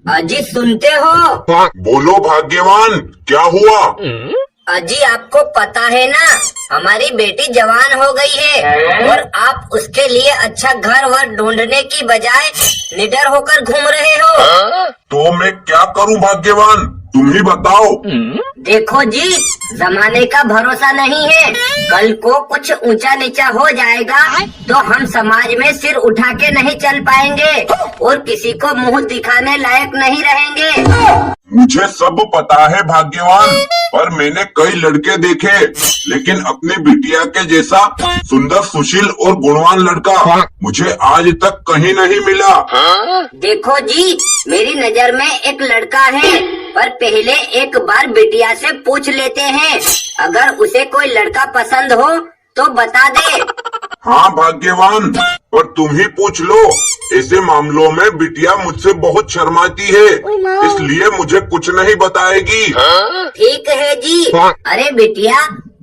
अजी सुनते हो? बोलो भाग्यवान, क्या हुआ? अजी आपको पता है ना, हमारी बेटी जवान हो गई है और आप उसके लिए अच्छा घर वर ढूंढने की बजाय निडर होकर घूम रहे हो। तो मैं क्या करूं भाग्यवान, तुम ही बताओ। देखो जी, जमाने का भरोसा नहीं है, कल को कुछ ऊंचा नीचा हो जाएगा तो हम समाज में सिर उठा के नहीं चल पाएंगे और किसी को मुंह दिखाने लायक नहीं रहेंगे। मुझे सब पता है भाग्यवान, पर मैंने कई लड़के देखे, लेकिन अपनी बिटिया के जैसा सुंदर, सुशील और गुणवान लड़का मुझे आज तक कहीं नहीं मिला। देखो जी, मेरी नजर में एक लड़का है, पर पहले एक बार बिटिया से पूछ लेते हैं, अगर उसे कोई लड़का पसंद हो तो बता दे। हाँ भाग्यवान, पर तुम ही पूछ लो, ऐसे मामलों में बिटिया मुझसे बहुत शर्माती है, इसलिए मुझे कुछ नहीं बताएगी। ठीक है जी। अरे बिटिया,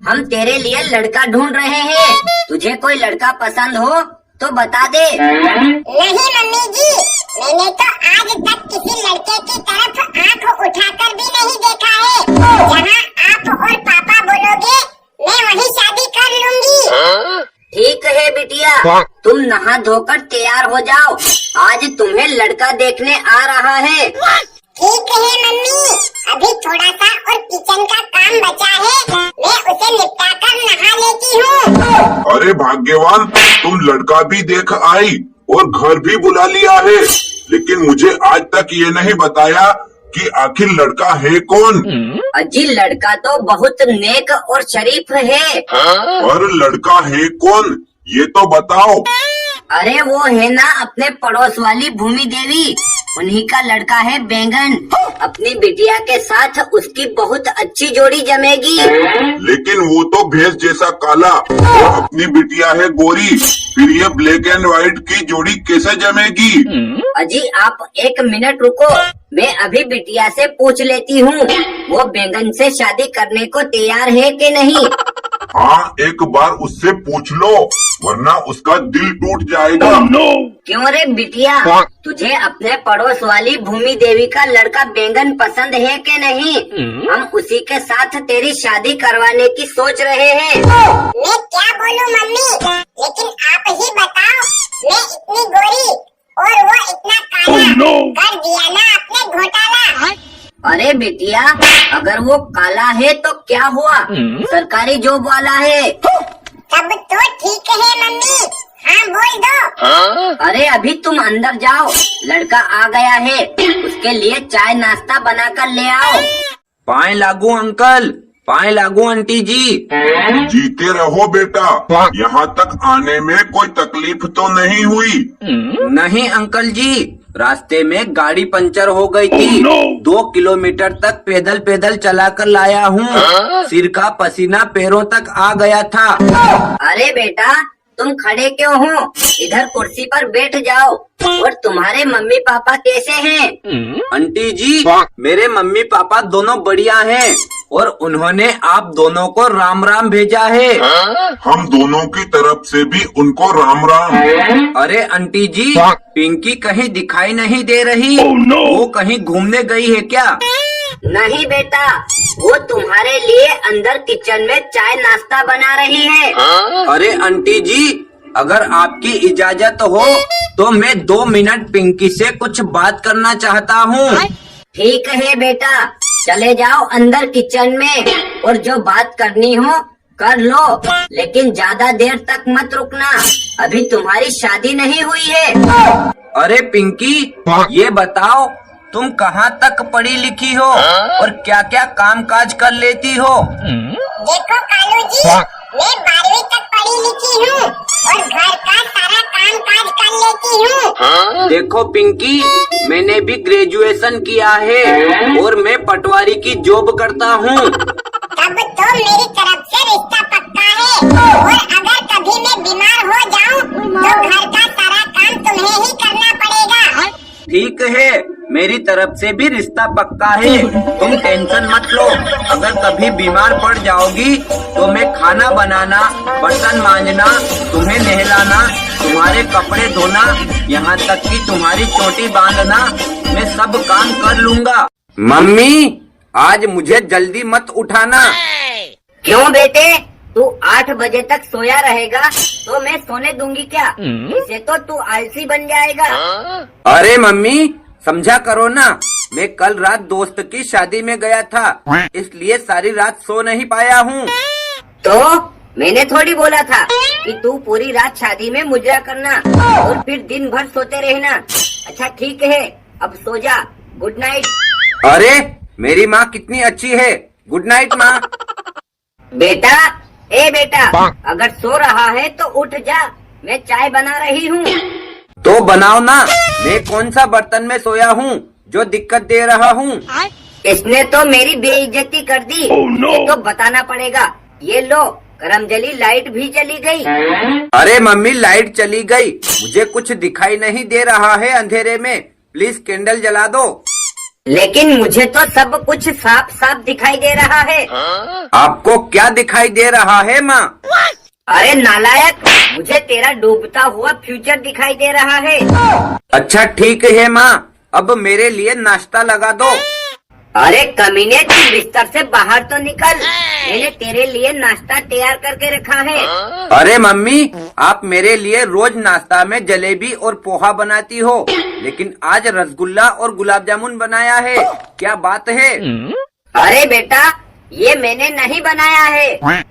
हम तेरे लिए लड़का ढूंढ रहे हैं, तुझे कोई लड़का पसंद हो तो बता दे। नहीं मम्मी जी, मैंने तो आज तक किसी लड़के की तरफ आंख उठाकर भी नहीं देखा है। जहाँ आप और पापा बोलोगे मैं वहीं शादी कर लूंगी। ठीक है बिटिया, तुम नहा धोकर तैयार हो जाओ, आज तुम्हें लड़का देखने आ रहा है। ठीक है मम्मी, अभी थोड़ा सा और किचन का काम बचा है, मैं उसे निपटा कर नहा लेती हूँ। अरे भाग्यवान, तुम लड़का भी देख आई और घर भी बुला लिया है, लेकिन मुझे आज तक ये नहीं बताया कि आखिर लड़का है कौन। अजी लड़का तो बहुत नेक और शरीफ है। और लड़का है कौन, ये तो बताओ। अरे वो है ना अपने पड़ोस वाली भूमि देवी, उन्हीं का लड़का है बैंगन। अपनी बिटिया के साथ उसकी बहुत अच्छी जोड़ी जमेगी। लेकिन वो तो भैंस जैसा काला और अपनी बिटिया है गोरी, फिर ये ब्लैक एंड व्हाइट की जोड़ी कैसे जमेगी? अजी आप एक मिनट रुको, मैं अभी बिटिया से पूछ लेती हूँ, वो बैंगन से शादी करने को तैयार है कि नहीं। हाँ, एक बार उससे पूछ लो, वरना उसका दिल टूट जाएगा। क्यों रे बिटिया, तुझे अपने पड़ोस वाली भूमि देवी का लड़का बैंगन पसंद है कि नहीं? हम उसी के साथ तेरी शादी करवाने की सोच रहे हैं। मैं क्या बोलूं मम्मी, लेकिन आप ही बताओ, मैं इतनी गोरी और वो इतना काला, कर दिया ना आपने घोटाला। अरे बिटिया, अगर वो काला है तो क्या हुआ, सरकारी जॉब वाला है। तब तो ठीक है मम्मी, हाँ बोल दो। अरे अभी तुम अंदर जाओ, लड़का आ गया है, उसके लिए चाय नाश्ता बना कर ले आओ। पाए लागू अंकल, पाए लागू आंटी जी। जीते रहो बेटा, यहाँ तक आने में कोई तकलीफ तो नहीं हुई? नहीं अंकल जी, रास्ते में गाड़ी पंचर हो गई थी। 2 किलोमीटर तक पैदल पैदल चला कर लाया हूँ, सिर का पसीना पैरों तक आ गया था। अरे बेटा, तुम खड़े क्यों हो, इधर कुर्सी पर बैठ जाओ। और तुम्हारे मम्मी पापा कैसे हैं? आंटी जी, मेरे मम्मी पापा दोनों बढ़िया हैं और उन्होंने आप दोनों को राम राम भेजा है। हम दोनों की तरफ से भी उनको राम राम। अरे आंटी जी, पिंकी कहीं दिखाई नहीं दे रही। वो कहीं घूमने गई है क्या? नहीं बेटा, वो तुम्हारे लिए अंदर किचन में चाय नाश्ता बना रही है। अरे आंटी जी, अगर आपकी इजाजत हो तो मैं 2 मिनट पिंकी से कुछ बात करना चाहता हूँ। ठीक है बेटा, चले जाओ अंदर किचन में और जो बात करनी हो कर लो, लेकिन ज्यादा देर तक मत रुकना, अभी तुम्हारी शादी नहीं हुई है। अरे पिंकी, ये बताओ तुम कहाँ तक पढ़ी लिखी हो और क्या क्या काम काज कर लेती हो? देखो कालू जी, मैं 12वीं तक पढ़ी लिखी हूँ और घर का सारा काम काज कर लेती हूँ। देखो पिंकी, मैंने भी ग्रेजुएशन किया है और मैं पटवारी की जॉब करता हूँ। तब तो मेरी तरफ से रिश्ता पक्का है, और अगर कभी मैं बीमार हो जाऊँ तो घर का सारा काम तुम्हें ही करना पड़ेगा। ठीक है, मेरी तरफ से भी रिश्ता पक्का है, तुम टेंशन मत लो। अगर कभी बीमार पड़ जाओगी तो मैं खाना बनाना, बर्तन मांजना, तुम्हें नहलाना तुम्हारे कपड़े धोना, यहाँ तक कि तुम्हारी चोटी बांधना, मैं सब काम कर लूँगा। मम्मी, आज मुझे जल्दी मत उठाना। क्यों बेटे, तू 8 बजे तक सोया रहेगा तो मैं सोने दूंगी क्या? इसे तो तू आलसी बन जाएगा। अरे मम्मी, समझा करो ना, मैं कल रात दोस्त की शादी में गया था, इसलिए सारी रात सो नहीं पाया हूँ। तो मैंने थोड़ी बोला था कि तू पूरी रात शादी में मुजरा करना और फिर दिन भर सोते रहना। अच्छा ठीक है, अब सो जा, गुड नाइट। अरे मेरी माँ कितनी अच्छी है, गुड नाइट माँ। बेटा, ए बेटा, अगर सो रहा है तो उठ जा, मैं चाय बना रही हूँ। तो बनाओ ना, मैं कौन सा बर्तन में सोया हूँ जो दिक्कत दे रहा हूँ? इसने तो मेरी बेइज्जती कर दी। इसे तो बताना पड़ेगा। ये लो, गरम जली लाइट भी चली गई। अरे मम्मी, लाइट चली गई, मुझे कुछ दिखाई नहीं दे रहा है अंधेरे में, प्लीज कैंडल जला दो। लेकिन मुझे तो सब कुछ साफ साफ दिखाई दे रहा है। आपको क्या दिखाई दे रहा है माँ? अरे नालायक, मुझे तेरा डूबता हुआ फ्यूचर दिखाई दे रहा है। अच्छा ठीक है माँ, अब मेरे लिए नाश्ता लगा दो। अरे कमीने, तू बिस्तर से बाहर तो निकल, मैंने तेरे लिए नाश्ता तैयार करके रखा है। अरे मम्मी, आप मेरे लिए रोज नाश्ता में जलेबी और पोहा बनाती हो, लेकिन आज रसगुल्ला और गुलाब जामुन बनाया है, क्या बात है? अरे बेटा, ये मैंने नहीं बनाया है।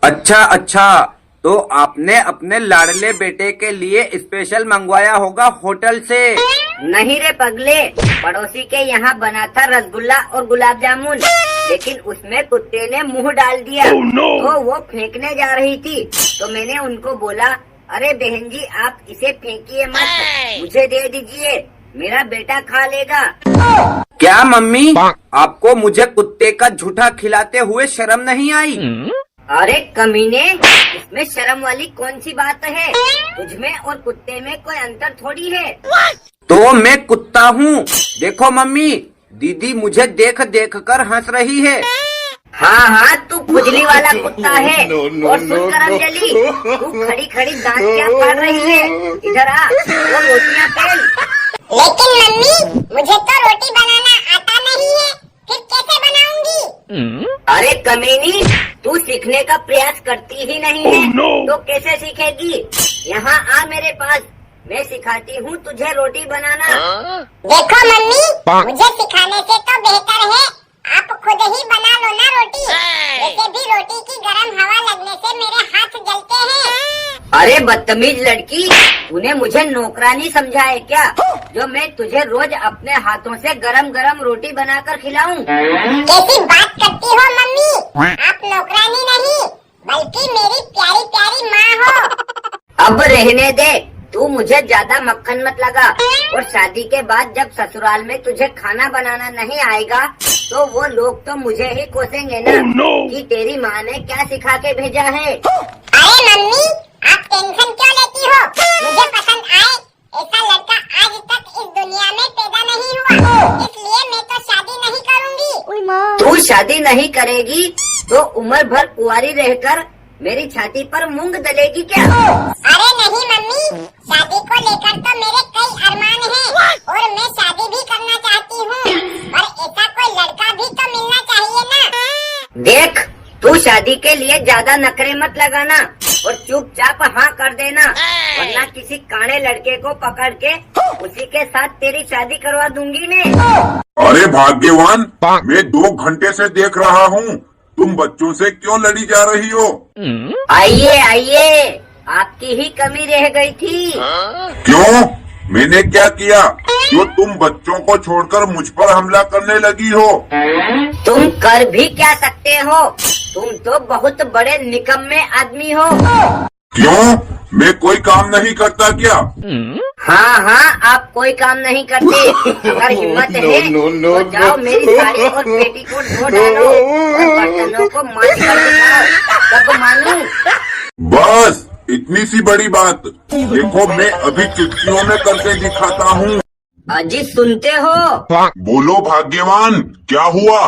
अच्छा अच्छा, तो आपने अपने लाडले बेटे के लिए स्पेशल मंगवाया होगा होटल से। नहीं रे पगले, पड़ोसी के यहाँ बना था रसगुल्ला और गुलाब जामुन, लेकिन उसमें कुत्ते ने मुंह डाल दिया। तो वो फेंकने जा रही थी, तो मैंने उनको बोला, अरे बहन जी, आप इसे फेंकिए मत, मुझे दे दीजिए, मेरा बेटा खा लेगा। क्या मम्मी, आपको मुझे कुत्ते का झूठा खिलाते हुए शर्म नहीं आई? अरे कमीने, इसमें शर्म वाली कौन सी बात है? तुझमें और कुत्ते में कोई अंतर थोड़ी है। तो मैं कुत्ता हूँ, देखो मम्मी, दीदी मुझे देख देख कर हंस रही है। हाँ हाँ, तू खुजली वाला कुत्ता है। और सुन करमजली, तू खड़ी खड़ी दांत क्या फाड़ रही है? इधर आ, वो रोटियाँ पेल। लेकिन मम्मी, मुझे तो रोटी बनाना आता नहीं है, फिर कैसे बनाऊंगी? अरे कमीनी, तू सीखने का प्रयास करती ही नहीं है, तो कैसे सीखेगी? यहाँ आ मेरे पास, मैं सिखाती हूँ तुझे रोटी बनाना। देखो मम्मी, मुझे सिखाने से तो बेहतर है आप खुद ही बना लो ना रोटी। वैसे भी रोटी की गर्म हवा लगने से मेरे हाथ जलते हैं। अरे बदतमीज लड़की, तूने मुझे नौकरानी समझा है क्या, जो मैं तुझे रोज अपने हाथों से गरम गरम रोटी बनाकर खिलाऊं? कैसी बात करती हो मम्मी, आप नौकरानी नहीं बल्कि मेरी प्यारी प्यारी माँ हो। अब रहने दे, तू मुझे ज्यादा मक्खन मत लगा। और शादी के बाद जब ससुराल में तुझे खाना बनाना नहीं आएगा, तो वो लोग तो मुझे ही कोसेंगे ना कि तेरी माँ ने क्या सिखा के भेजा है। अरे मम्मी, आप टेंशन क्यों लेती हो? मुझे पसंद आए ऐसा लड़का आज तक इस दुनिया में पैदा नहीं हुआ, इसलिए मैं तो शादी नहीं करूँगी। तू शादी नहीं करेगी तो उम्र भर कुंवारी रहकर मेरी छाती पर मूंग दलेगी क्या? अरे नहीं मम्मी, शादी को लेकर तो मेरे कई अरमान हैं और मैं शादी भी करना चाहती हूँ, पर ऐसा कोई लड़का भी तो मिलना चाहिए ना। देख, तू शादी के लिए ज्यादा नखरे मत लगाना और चुपचाप हाँ कर देना, वरना किसी काणे लड़के को पकड़ के उसी के साथ तेरी शादी करवा दूंगी मैं। अरे भाग्यवान, मैं 2 घंटे से देख रहा हूँ, तुम बच्चों से क्यों लड़ी जा रही हो? आइए आइए, आपकी ही कमी रह गई थी। क्यों? मैंने क्या किया जो तुम बच्चों को छोड़कर मुझ पर हमला करने लगी हो? तुम कर भी क्या सकते हो, तुम तो बहुत बड़े निकम्मे आदमी हो। क्यों? मैं कोई काम नहीं करता क्या? हाँ हाँ, आप कोई काम नहीं करते। अगर हिम्मत है तो जाओ मेरी साड़ी और पेटीकोट धो डालो और बर्तनों को मांज कर दिखाओ, तब मानूं। बस इतनी सी बड़ी बात, देखो मैं अभी चुटकियों में करके दिखाता हूँ। अजी सुनते हो? बोलो भाग्यवान, क्या हुआ?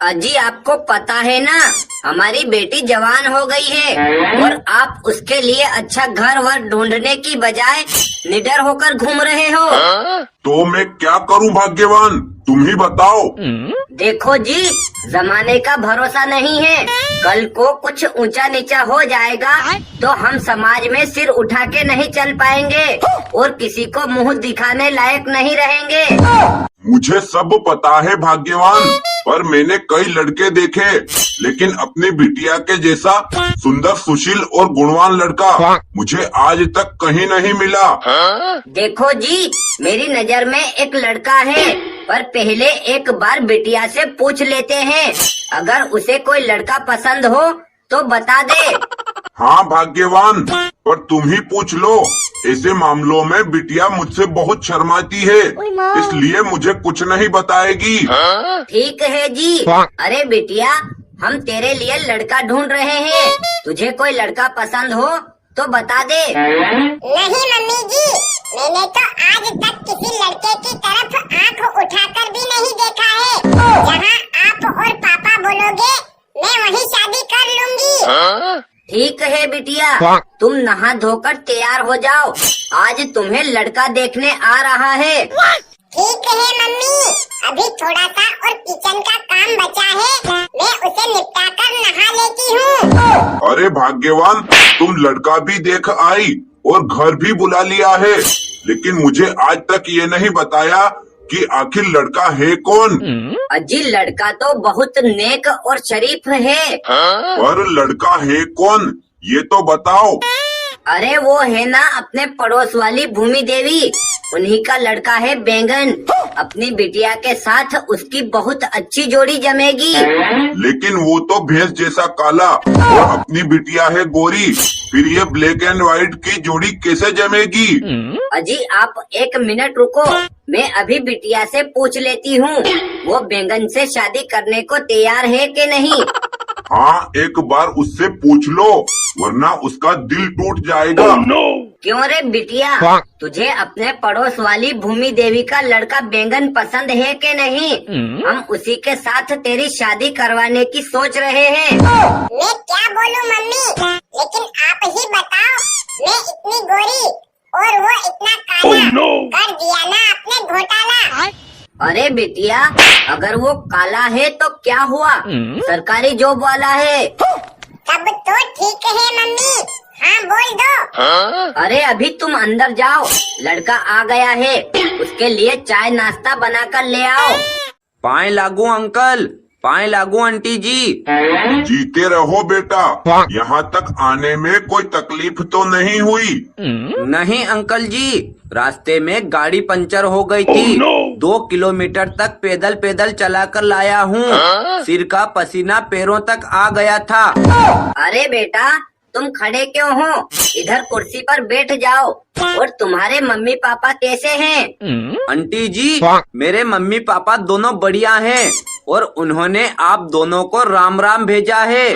अजी आपको पता है ना, हमारी बेटी जवान हो गई है और आप उसके लिए अच्छा घर वर ढूंढने की बजाय निडर होकर घूम रहे हो। तो मैं क्या करूं भाग्यवान, तुम ही बताओ। देखो जी, जमाने का भरोसा नहीं है। कल को कुछ ऊंचा नीचा हो जाएगा तो हम समाज में सिर उठा के नहीं चल पाएंगे और किसी को मुंह दिखाने लायक नहीं रहेंगे। मुझे सब पता है भाग्यवान, पर मैंने कई लड़के देखे, लेकिन अपनी बिटिया के जैसा सुंदर सुशील और गुणवान लड़का मुझे आज तक कहीं नहीं मिला। देखो जी, मेरी नजर में एक लड़का है, पर पहले एक बार बिटिया से पूछ लेते हैं। अगर उसे कोई लड़का पसंद हो तो बता दे। हाँ भाग्यवान, पर तुम ही पूछ लो। ऐसे मामलों में बिटिया मुझसे बहुत शर्माती है, इसलिए मुझे कुछ नहीं बताएगी। ठीक है जी। अरे बिटिया, हम तेरे लिए लड़का ढूंढ रहे हैं, तुझे कोई लड़का पसंद हो तो बता दे। नहीं मम्मी जी, मैंने तो आज तक किसी लड़के की तरफ आंख उठाकर भी नहीं देखा है। जहाँ आप और पापा बोलोगे मैं वही शादी कर लूंगी। ठीक है बिटिया, तुम नहा धोकर तैयार हो जाओ, आज तुम्हें लड़का देखने आ रहा है। ठीक है मम्मी, अभी थोड़ा सा और किचन का काम बचा है, मैं उसे निपटा कर नहा लेती हूँ। अरे भाग्यवान, तुम लड़का भी देख आई और घर भी बुला लिया है, लेकिन मुझे आज तक ये नहीं बताया कि आखिर लड़का है कौन। अजी लड़का तो बहुत नेक और शरीफ है। पर लड़का है कौन, ये तो बताओ। अरे वो है ना अपने पड़ोस वाली भूमि देवी, उन्हीं का लड़का है बैंगन। अपनी बिटिया के साथ उसकी बहुत अच्छी जोड़ी जमेगी। लेकिन वो तो भैंस जैसा काला और अपनी बिटिया है गोरी, फिर ये ब्लैक एंड व्हाइट की जोड़ी कैसे जमेगी। अजी आप एक मिनट रुको, मैं अभी बिटिया से पूछ लेती हूँ वो बैंगन से शादी करने को तैयार है कि नहीं। हाँ, एक बार उससे पूछ लो, वरना उसका दिल टूट जाएगा। क्यों रे बिटिया, तुझे अपने पड़ोस वाली भूमि देवी का लड़का बैंगन पसंद है कि नहीं? हम उसी के साथ तेरी शादी करवाने की सोच रहे हैं। मैं क्या बोलूं मम्मी, लेकिन आप ही बताओ, मैं इतनी गोरी और वो इतना काला, कर दिया ना आपने घोटाला। अरे बिटिया, अगर वो काला है तो क्या हुआ, सरकारी जॉब वाला है। तब तो ठीक है मम्मी, हाँ बोल दो। अरे अभी तुम अंदर जाओ, लड़का आ गया है, उसके लिए चाय नाश्ता बनाकर ले आओ। पाए लागू अंकल, पाए लागू आंटी जी। जीते रहो बेटा, यहाँ तक आने में कोई तकलीफ तो नहीं हुई। नहीं अंकल जी, रास्ते में गाड़ी पंचर हो गई थी। 2 किलोमीटर तक पैदल पैदल चला कर लाया हूँ। सिर का पसीना पैरों तक आ गया था। अरे बेटा, तुम खड़े क्यों हो? इधर कुर्सी पर बैठ जाओ। और तुम्हारे मम्मी पापा कैसे हैं? आंटी जी, मेरे मम्मी पापा दोनों बढ़िया हैं और उन्होंने आप दोनों को राम राम भेजा है।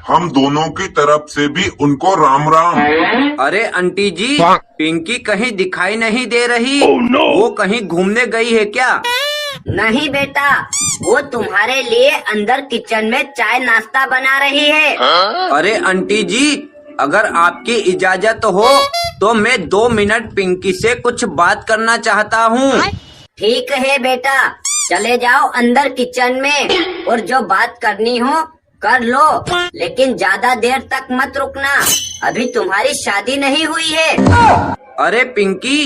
हम दोनों की तरफ से भी उनको राम राम। अरे आंटी जी, पिंकी कहीं दिखाई नहीं दे रही। वो कहीं घूमने गई है क्या? नहीं बेटा, वो तुम्हारे लिए अंदर किचन में चाय नाश्ता बना रही है। अरे आंटी जी, अगर आपकी इजाजत हो तो मैं 2 मिनट पिंकी से कुछ बात करना चाहता हूँ। ठीक है बेटा, चले जाओ अंदर किचन में और जो बात करनी हो कर लो, लेकिन ज्यादा देर तक मत रुकना, अभी तुम्हारी शादी नहीं हुई है। अरे पिंकी,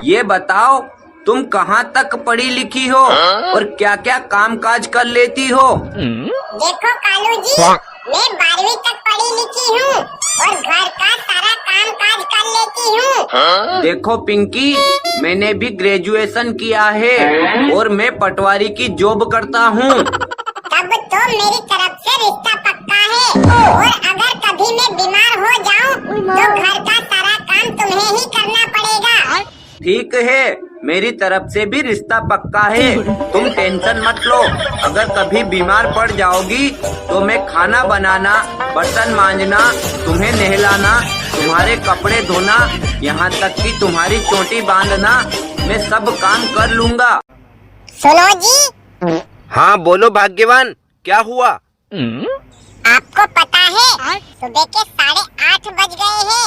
ये बताओ तुम कहाँ तक पढ़ी लिखी हो और क्या क्या काम काज कर लेती हो? देखो कालू जी, मैं 12वीं तक पढ़ी लिखी हूँ और घर का सारा काम काज कर लेती हूँ। देखो पिंकी, मैंने भी ग्रेजुएशन किया है और मैं पटवारी की जॉब करता हूँ। तब तो मेरी तरफ से रिश्ता पक्का है, और अगर कभी मैं बीमार हो जाऊँ तो घर का सारा काम तुम्हें ही करना पड़ेगा। ठीक है, मेरी तरफ से भी रिश्ता पक्का है, तुम टेंशन मत लो। अगर कभी बीमार पड़ जाओगी तो मैं खाना बनाना, बर्तन मांजना, तुम्हें नहलाना, तुम्हारे कपड़े धोना, यहाँ तक कि तुम्हारी चोटी बांधना, मैं सब काम कर लूँगा। सुनो जी, हाँ बोलो भाग्यवान, क्या हुआ? आपको पता है सुबह के 8:30 बज गए हैं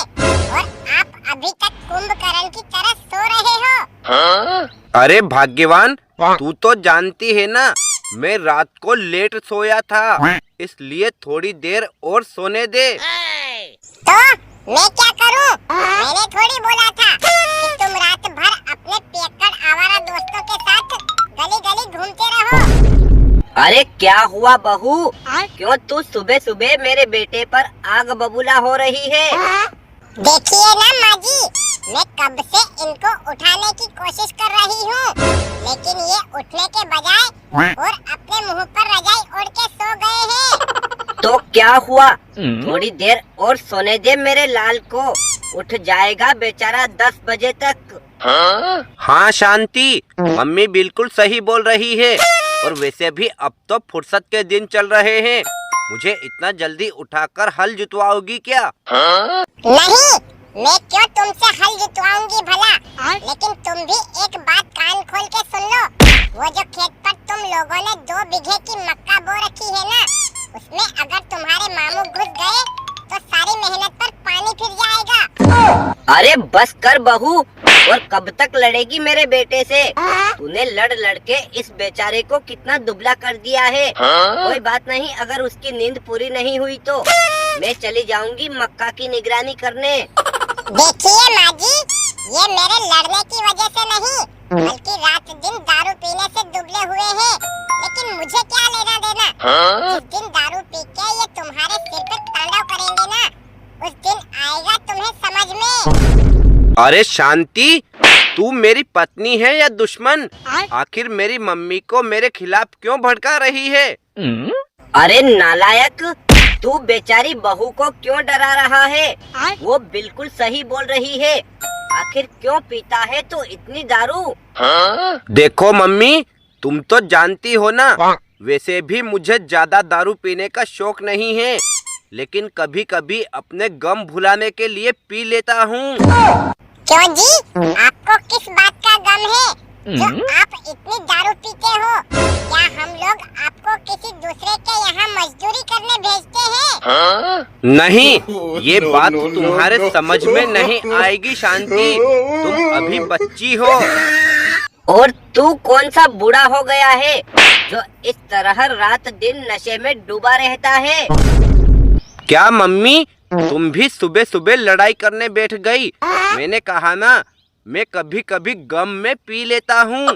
और आप अभी तक कुंभकर्ण की तरह सो रहे हो। अरे भाग्यवान, तू तो जानती है ना, मैं रात को लेट सोया था, इसलिए थोड़ी देर और सोने दे। तो मैं क्या करूं? मैंने थोड़ी बोला था कि तुम रात भर अपने पियक्कड़ आवारा दोस्तों के साथ गली गली घूमते रहो। अरे क्या हुआ बहू, क्यों तू सुबह सुबह मेरे बेटे पर आग बबूला हो रही है? देखिए ना माँ जी, मैं कब से इनको उठाने की कोशिश कर रही हूँ, लेकिन ये उठने के बजाय और अपने मुंह पर रजाई ओढ़ के सो गए हैं। तो क्या हुआ? थोड़ी देर और सोने दे मेरे लाल को, उठ जाएगा बेचारा 10 बजे तक। हाँ शांति, मम्मी बिल्कुल सही बोल रही है। और वैसे भी अब तो फुर्सत के दिन चल रहे हैं, मुझे इतना जल्दी उठाकर हल जुतवाओगी क्या? नहीं, मैं क्यों तुमसे हल जुतवाऊंगी भला, लेकिन तुम भी एक बात कान खोल के सुन लो। वो जो खेत पर तुम लोगों ने 2 बीघे की मक्का बो रखी है ना, उसमें अगर तुम्हारे मामू घुस गए तो सारी मेहनत पर पानी फिर जाएगा। अरे बस कर बहू, और कब तक लड़ेगी मेरे बेटे से? तूने लड़ लड़ के इस बेचारे को कितना दुबला कर दिया है। कोई बात नहीं, अगर उसकी नींद पूरी नहीं हुई तो मैं चली जाऊंगी मक्का की निगरानी करने। देखिए माँ जी, ये मेरे लड़ने की वजह से नहीं, बल्कि रात दिन दारू पीने से दुबले हुए हैं। लेकिन मुझे क्या लेना देना? जिस दिन दारू पी के ये तुम्हारे सिर पे तांडव करेंगे ना, उस दिन आएगा तुम्हें समझ में। अरे शांति, तू मेरी पत्नी है या दुश्मन? आखिर मेरी मम्मी को मेरे खिलाफ क्यों भड़का रही है? अरे नालायक, तू बेचारी बहू को क्यों डरा रहा है? वो बिल्कुल सही बोल रही है। आखिर क्यों पीता है तो इतनी दारू? देखो मम्मी, तुम तो जानती हो ना, वैसे भी मुझे ज्यादा दारू पीने का शौक नहीं है, लेकिन कभी कभी अपने गम भुलाने के लिए पी लेता हूँ। क्यों जी, आपको किस बात का गम है जो आप इतनी दारू पीते हो? क्या हम लोग आपको किसी दूसरे के यहाँ मजदूरी करने भेजते हैं? नहीं, ये बात तुम्हारे समझ में नहीं आएगी शांति, तुम अभी बच्ची हो। और तू कौन सा बूढ़ा हो गया है जो इस तरह रात दिन नशे में डूबा रहता है? क्या मम्मी, तुम भी सुबह सुबह लड़ाई करने बैठ गई? मैंने कहा ना, मैं कभी कभी गम में पी लेता हूँ।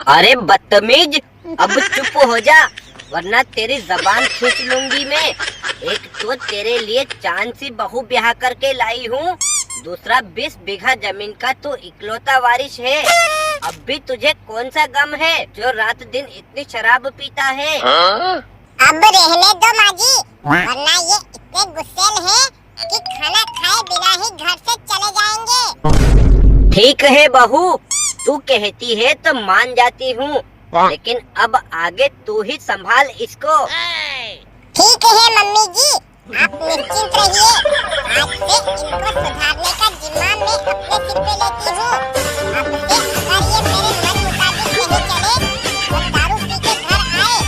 अरे बदतमीज, अब चुप हो जा, वरना तेरी जबान खींच लूंगी मैं। एक तो तेरे लिए चांद सी बहू ब्याह करके लाई हूँ, दूसरा 20 बीघा जमीन का तू इकलौता वारिस है। अब भी तुझे कौन सा गम है जो रात दिन इतनी शराब पीता है? अब रहने दो माँ जी, वरना ये इतने गुस्सेल हैं कि खाना खाए बिना ही घर से चले जाएंगे। ठीक है बहू, तू कहती है तो मान जाती हूँ, लेकिन अब आगे तू ही संभाल इसको। ठीक है मम्मी जी, आप निश्चिंत रहिए। आज से इनको सुधारने का जिम्मा मैं अपने सिर पे लेती हूँ। अब से अगर ये मेरे मन मुताबिक नहीं चले और दारू पी के घर आए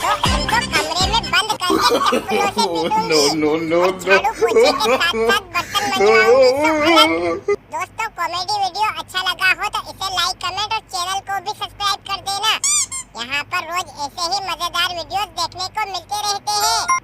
तो इनको कमरे में बंद करके चप्पलों से पीटूंगी और झाड़ू पोछे के साथ-साथ बर्तन मंजवाऊंगी। तो दोस्तों, कॉमेडी वीडियो अच्छा लगा हो तो इसे लाइक, कमेंट और चैनल को भी सब्सक्राइब कर देना। यहाँ पर रोज ऐसे ही मजेदार वीडियोस देखने को मिलते रहते हैं।